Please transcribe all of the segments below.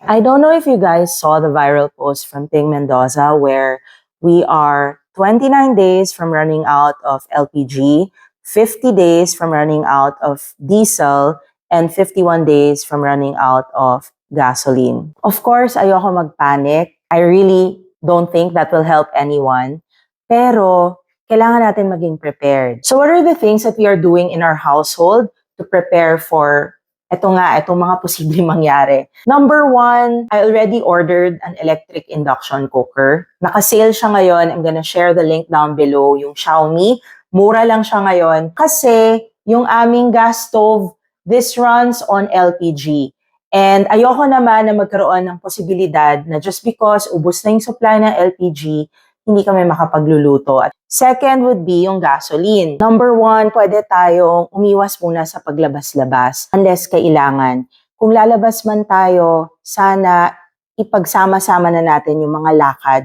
I don't know if you guys saw the viral post from Ping Mendoza where we are 29 days from running out of LPG, 50 days from running out of diesel, and 51 days from running out of gasoline. Of course, ayoko magpanic. I really don't think that will help anyone. Pero kailangan natin maging prepared. So what are the things that we are doing in our household to prepare for itong mga posibleng mangyari? Number one, I already ordered an electric induction cooker. Naka-sale siya ngayon. I'm gonna share the link down below. Yung Xiaomi, mura lang siya ngayon. Kasi yung aming gas stove, this runs on LPG. And ayoko naman na magkaroon ng posibilidad na just because ubos na yung supply ng LPG, hindi kami makapagluluto. At second would be yung gasoline. Number one, pwede tayong umiwas muna sa paglabas-labas unless kailangan. Kung lalabas man tayo, sana ipagsama-sama na natin yung mga lakad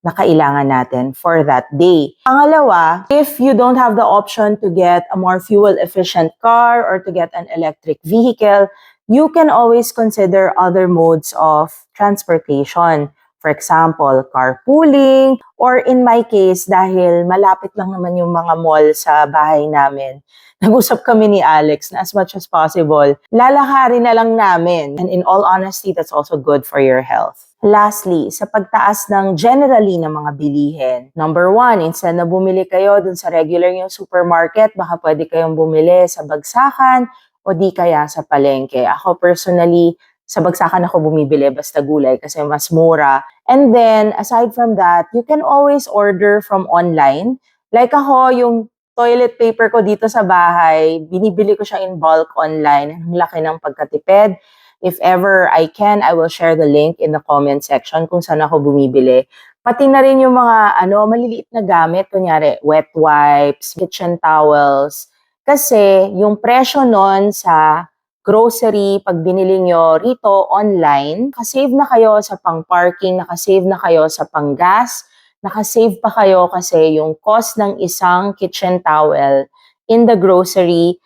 na kailangan natin for that day. Pangalawa, if you don't have the option to get a more fuel-efficient car or to get an electric vehicle, you can always consider other modes of transportation. For example, carpooling, or in my case, dahil malapit lang naman yung mga mall sa bahay namin, nag-usap kami ni Alex na as much as possible, lalakarin na lang namin. And in all honesty, that's also good for your health. Lastly, sa pagtaas ng generally ng mga bilihin, number one, instead na bumili kayo dun sa regular yung supermarket, baka pwede kayong bumili sa bagsakan o di kaya sa palengke. Ako personally, sa bagsakan ako bumibili basta gulay kasi mas mura. And then, aside from that, you can always order from online. Like ako, yung toilet paper ko dito sa bahay, binibili ko siya in bulk online. Ang laki ng pagkatipid. If ever I can, I will share the link in the comment section kung saan ako bumibili. Pati na rin yung mga maliliit na gamit, kunyari wet wipes, kitchen towels. Kasi yung presyo nun sa grocery, pag binili nyo rito online, nakasave na kayo sa pang-parking, nakasave na kayo sa pang-gas, nakasave pa kayo kasi yung cost ng isang kitchen towel in the grocery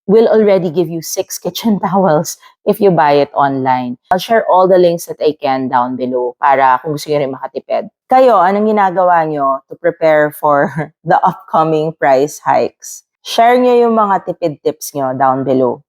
will already give you 6 kitchen towels if you buy it online. I'll share all the links that I can down below para kung gusto nyo rin makatipid. Kayo, anong ginagawa nyo to prepare for the upcoming price hikes? Share nyo yung mga tipid tips nyo down below.